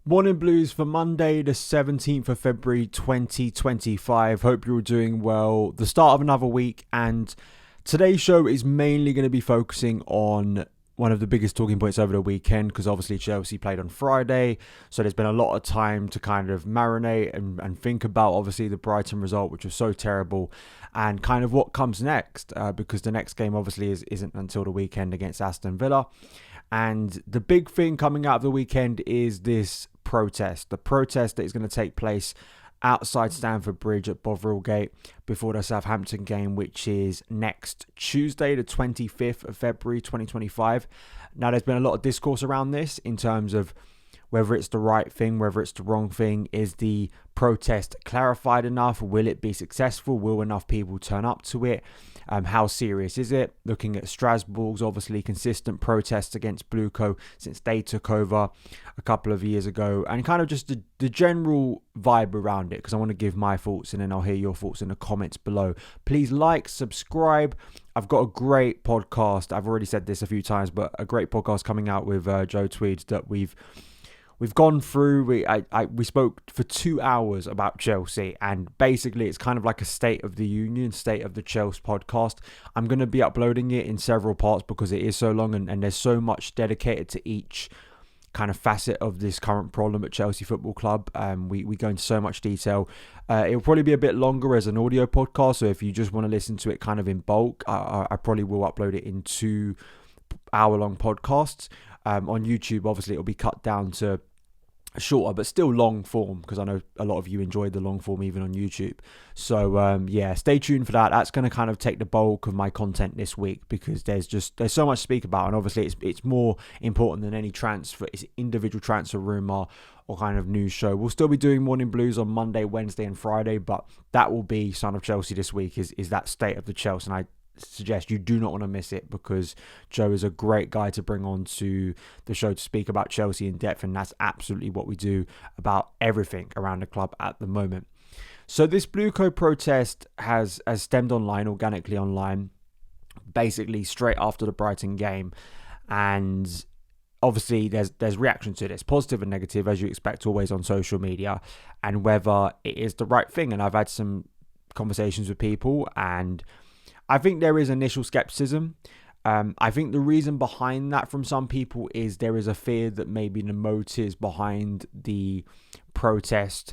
Morning Blues for Monday, the 17th of February 2025. Hope you're all doing well. The start of another week, and today's show is mainly going to be focusing on one of the biggest talking points over the weekend, because obviously Chelsea played on Friday, so there's been a lot of time to kind of marinate and think about obviously the Brighton result, which was so terrible, and kind of what comes next, because the next game obviously isn't until the weekend against Aston Villa. And the big thing coming out of the weekend is this protest. The protest that is going to take place outside Stamford Bridge at Bovril Gate before the Southampton game, which is next Tuesday, the 25th of February 2025. Now, there's been a lot of discourse around this in terms of whether it's the right thing, whether it's the wrong thing. Is the protest clarified enough? Will it be successful? Will enough people turn up to it? How serious is it? Looking at Strasbourg's obviously consistent protests against BlueCo since they took over a couple of years ago, and kind of just the general vibe around it, because I want to give my thoughts and then I'll hear your thoughts in the comments below. Please like, subscribe. I've got a great podcast. I've already said this a few times, but a great podcast coming out with Joe Tweeds that we've gone through. We spoke for 2 hours about Chelsea, and basically it's kind of like a State of the Union, State of the Chelsea podcast. I'm going to be uploading it in several parts because it is so long, and there's so much dedicated to each kind of facet of this current problem at Chelsea Football Club. We go into so much detail. It'll probably be a bit longer as an audio podcast, so if you just want to listen to it kind of in bulk, I probably will upload it in 2 hour-long podcasts. On YouTube, obviously, it'll be cut down to shorter, but still long form, because I know a lot of you enjoyed the long form even on YouTube. So yeah, stay tuned for that. That's going to kind of take the bulk of my content this week, because there's so much to speak about, and obviously it's more important than any transfer. It's individual transfer rumor or kind of news show. We'll still be doing Morning Blues on Monday, Wednesday, and Friday, but that will be Son of Chelsea this week. Is that State of the Chelsea, and I suggest you do not want to miss it, because Joe is a great guy to bring on to the show to speak about Chelsea in depth, and that's absolutely what we do about everything around the club at the moment. So this BlueCo protest has stemmed organically online, basically straight after the Brighton game, and obviously there's reaction to this, positive and negative, as you expect always on social media, and whether it is the right thing. And I've had some conversations with people, and I think there is initial skepticism. I think the reason behind that from some people is there is a fear that maybe the motives behind the protest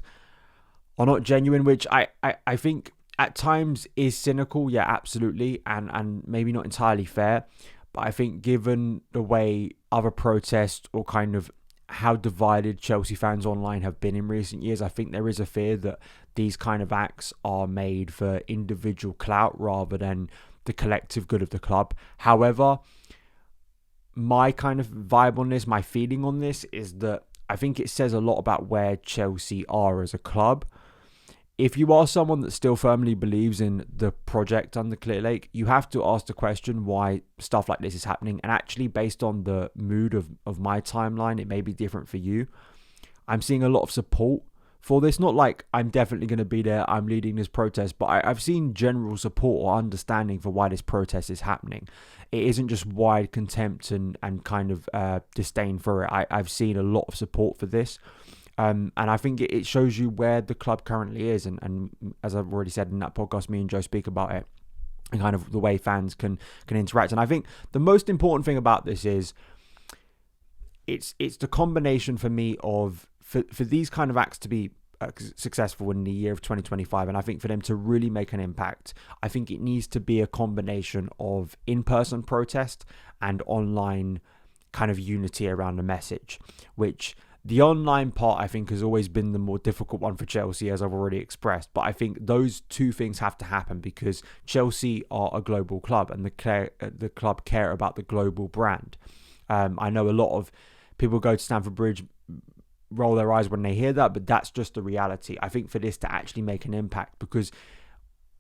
are not genuine, which I think at times is cynical, yeah, absolutely, and maybe not entirely fair. But I think given the way other protests or kind of how divided Chelsea fans online have been in recent years, I think there is a fear that these kind of acts are made for individual clout rather than the collective good of the club. However, my kind of vibe on this, my feeling on this, is that I think it says a lot about where Chelsea are as a club. If you are someone that still firmly believes in the project under Clearlake, you have to ask the question why stuff like this is happening. And actually, based on the mood of my timeline, it may be different for you. I'm seeing a lot of support for this. Not like I'm definitely going to be there, I'm leading this protest, but I've seen general support or understanding for why this protest is happening. It isn't just wide contempt and kind of disdain for it. I've seen a lot of support for this. And I think it shows you where the club currently is. And as I've already said in that podcast, me and Joe speak about it, and kind of the way fans can interact. And I think the most important thing about this is it's the combination for me of, for these kind of acts to be successful in the year of 2025, and I think for them to really make an impact, I think it needs to be a combination of in-person protest and online kind of unity around the message, which the online part, I think, has always been the more difficult one for Chelsea, as I've already expressed. But I think those two things have to happen, because Chelsea are a global club, and the club care about the global brand. I know a lot of people go to Stamford Bridge, roll their eyes when they hear that, but that's just the reality. I think for this to actually make an impact, because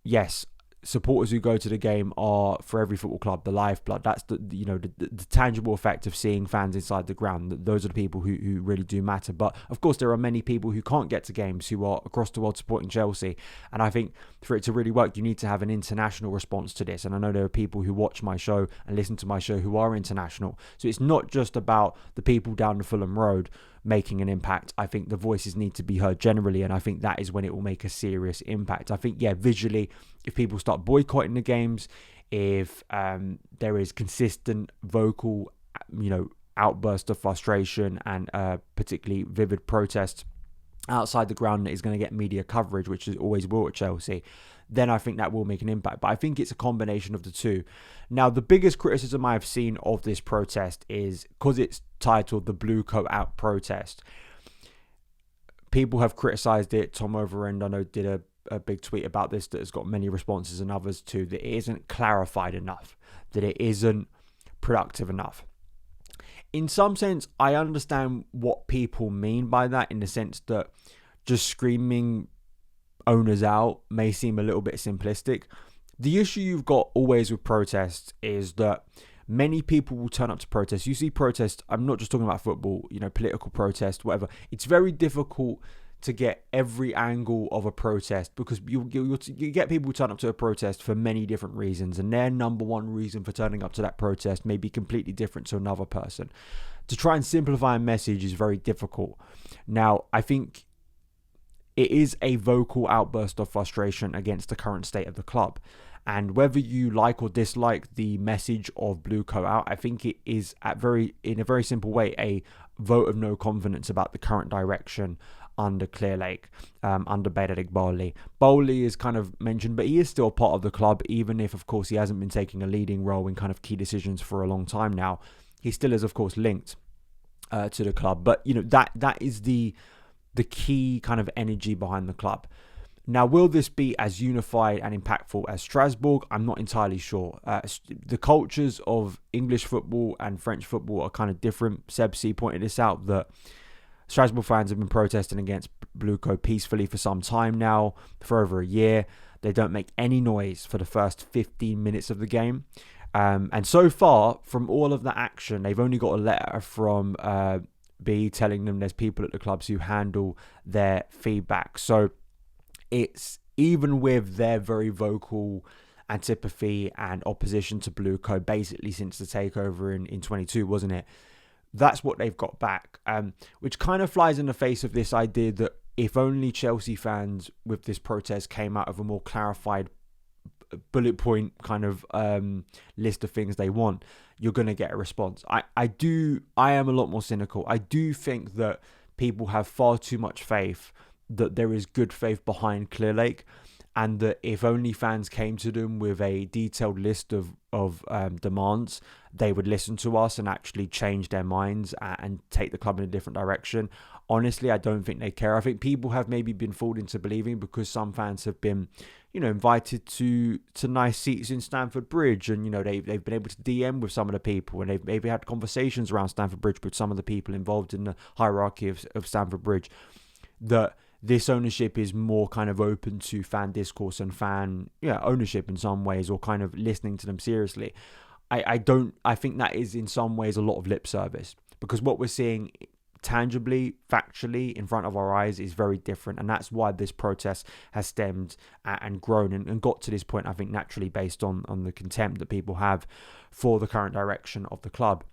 yes, supporters who go to the game are, for every football club, the lifeblood. That's the tangible effect of seeing fans inside the ground. Those are the people who really do matter. But of course, there are many people who can't get to games who are across the world supporting Chelsea. And I think for it to really work, you need to have an international response to this. And I know there are people who watch my show and listen to my show who are international. So it's not just about the people down the Fulham Road making an impact. I think the voices need to be heard generally, and I think that is when it will make a serious impact. I think, visually, if people start boycotting the games, if there is consistent vocal, outburst of frustration and particularly vivid protest outside the ground that is going to get media coverage, which is always will at Chelsea, then I think that will make an impact. But I think it's a combination of the two. Now, the biggest criticism I've seen of this protest is because it's titled the BlueCo Out Protest. People have criticised it. Tom Overend, I know, did a big tweet about this that has got many responses, and others too, that it isn't clarified enough, that it isn't productive enough. In some sense, I understand what people mean by that, in the sense that just screaming owners out may seem a little bit simplistic. The issue you've got always with protests is that many people will turn up to protest. You see protests, I'm not just talking about football, political protest, whatever. It's very difficult to get every angle of a protest, because you get people who turn up to a protest for many different reasons, and their number one reason for turning up to that protest may be completely different to another person. To try and simplify a message is very difficult. Now, I think it is a vocal outburst of frustration against the current state of the club. And whether you like or dislike the message of BlueCo Out, I think it is in a very simple way, a vote of no confidence about the current direction under Clearlake, under Hyperbole. Bole is kind of mentioned, but he is still part of the club, even if, of course, he hasn't been taking a leading role in kind of key decisions for a long time now. He still is, of course, linked to the club. But, that is the key kind of energy behind the club. Now, will this be as unified and impactful as Strasbourg? I'm not entirely sure. The cultures of English football and French football are kind of different. Seb C pointed this out, that Strasbourg fans have been protesting against BlueCo peacefully for some time now, for over a year. They don't make any noise for the first 15 minutes of the game. And so far, from all of that action, they've only got a letter from B telling them there's people at the clubs who handle their feedback. So it's, even with their very vocal antipathy and opposition to BlueCo, basically since the takeover in 22, wasn't it? That's what they've got back, which kind of flies in the face of this idea that if only Chelsea fans with this protest came out of a more clarified bullet point kind of list of things they want, you're going to get a response. I am a lot more cynical. I do think that people have far too much faith that there is good faith behind Clearlake, and that if only fans came to them with a detailed list of demands, they would listen to us and actually change their minds and take the club in a different direction. Honestly, I don't think they care. I think people have maybe been fooled into believing, because some fans have been, invited to nice seats in Stamford Bridge, and they've been able to DM with some of the people, and they've maybe had conversations around Stamford Bridge with some of the people involved in the hierarchy of Stamford Bridge, that this ownership is more kind of open to fan discourse and fan ownership in some ways, or kind of listening to them seriously. I think that is in some ways a lot of lip service, because what we're seeing tangibly, factually in front of our eyes is very different, and that's why this protest has stemmed and grown and got to this point, I think, naturally, based on the contempt that people have for the current direction of the club.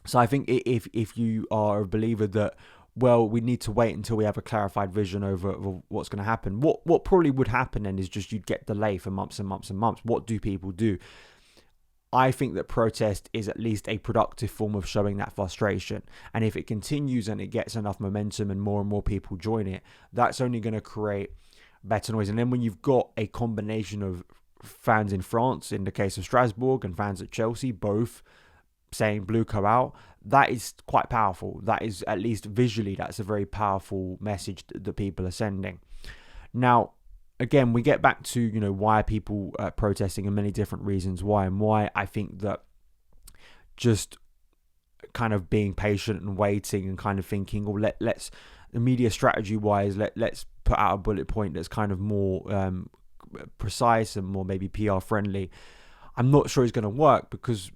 So I think if you are a believer that, well, we need to wait until we have a clarified vision over what's going to happen, what probably would happen then is just you'd get delay for months and months and months. What do people do? I think that protest is at least a productive form of showing that frustration. And if it continues and it gets enough momentum and more people join it, that's only going to create better noise. And then when you've got a combination of fans in France, in the case of Strasbourg, and fans at Chelsea, both saying BlueCo out, that is quite powerful. That is, at least visually, that's a very powerful message that people are sending. Now, again, we get back to, why people protesting, and many different reasons why, and why I think that just kind of being patient and waiting and kind of thinking, let's the media strategy wise, let's put out a bullet point that's kind of more precise and more maybe PR friendly, I'm not sure it's going to work because,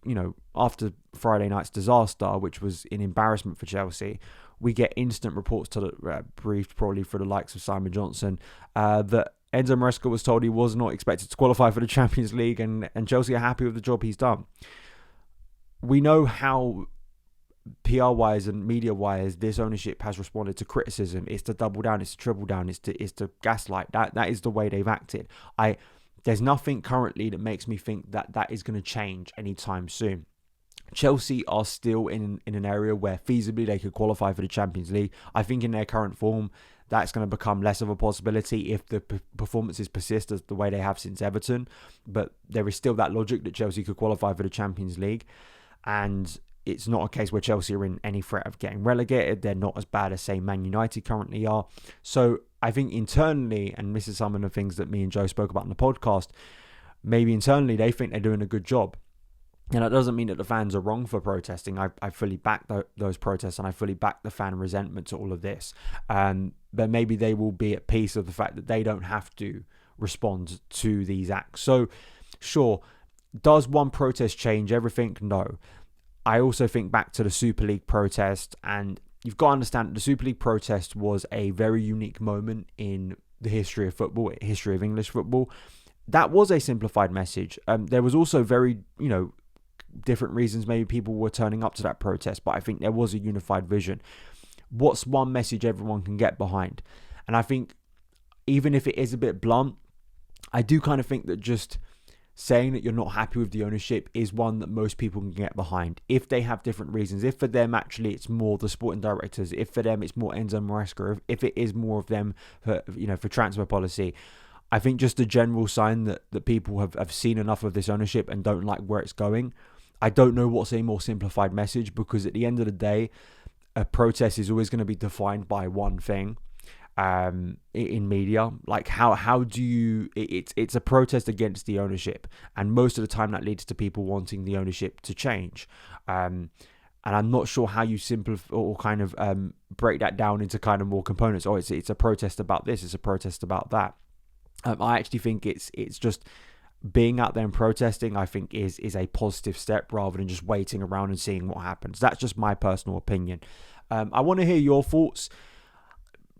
after Friday night's disaster, which was an embarrassment for Chelsea, we get instant reports to the briefed probably for the likes of Simon Johnson that Enzo Maresca was told he was not expected to qualify for the Champions League, and Chelsea are happy with the job he's done. We know how PR-wise and media-wise this ownership has responded to criticism. It's to double down, it's to triple down, it's to gaslight. That is the way they've acted. There's nothing currently that makes me think that is going to change anytime soon. Chelsea are still in an area where feasibly they could qualify for the Champions League. I think in their current form, that's going to become less of a possibility if the performances persist as the way they have since Everton. But there is still that logic that Chelsea could qualify for the Champions League. And it's not a case where Chelsea are in any threat of getting relegated. They're not as bad as, say, Man United currently are. So I think internally, and this is some of the things that me and Joe spoke about in the podcast, maybe internally they think they're doing a good job. And that doesn't mean that the fans are wrong for protesting. I fully back those protests, and I fully back the fan resentment to all of this. But maybe they will be at peace of the fact that they don't have to respond to these acts. So, sure, does one protest change everything? No. I also think back to the Super League protest, and you've got to understand that the Super League protest was a very unique moment in the history of football, history of English football. That was a simplified message. There was also very, different reasons maybe people were turning up to that protest, but I think there was a unified vision. What's one message everyone can get behind? And I think even if it is a bit blunt, I do kind of think that just saying that you're not happy with the ownership is one that most people can get behind. If they have different reasons, if for them actually it's more the sporting directors, if for them it's more Enzo Maresca, if it is more of them for transfer policy, I think just a general sign that people have seen enough of this ownership and don't like where it's going. I don't know what's a more simplified message, because at the end of the day, a protest is always going to be defined by one thing. In media, like how do you? It's a protest against the ownership, and most of the time that leads to people wanting the ownership to change. And I'm not sure how you simplify or kind of break that down into kind of more components. Oh, it's a protest about this, it's a protest about that. I actually think it's just being out there and protesting, I think is a positive step rather than just waiting around and seeing what happens. That's just my personal opinion. I want to hear your thoughts.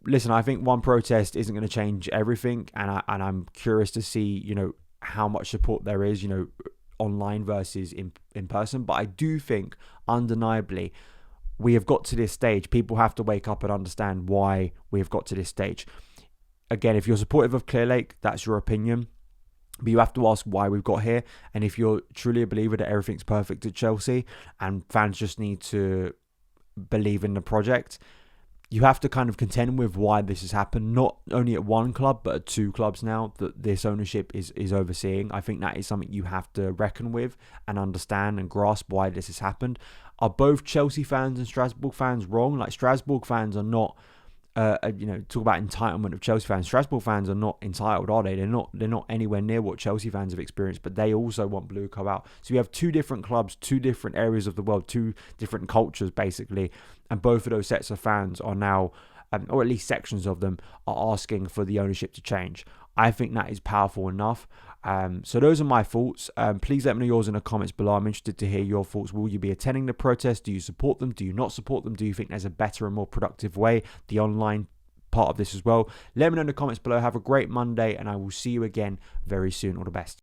Listen, I think one protest isn't going to change everything, and I'm curious to see, how much support there is, online versus in person. But I do think, undeniably, we have got to this stage. People have to wake up and understand why we have got to this stage. Again, if you're supportive of Clearlake, that's your opinion. But you have to ask why we've got here. And if you're truly a believer that everything's perfect at Chelsea and fans just need to believe in the project, you have to kind of contend with why this has happened, not only at one club, but at two clubs now that this ownership is overseeing. I think that is something you have to reckon with and understand and grasp why this has happened. Are both Chelsea fans and Strasbourg fans wrong? Like, Strasbourg fans are not, talk about entitlement of Chelsea fans. Strasbourg fans are not entitled, are they? They're not anywhere near what Chelsea fans have experienced, but they also want BlueCo out. So we have two different clubs, two different areas of the world, two different cultures, basically. And both of those sets of fans are now, or at least sections of them, are asking for the ownership to change. I think that is powerful enough. So those are my thoughts. Please let me know yours in the comments below. I'm interested to hear your thoughts. Will you be attending the protest? Do you support them? Do you not support them? Do you think there's a better and more productive way? The online part of this as well. Let me know in the comments below. Have a great Monday, and I will see you again very soon. All the best.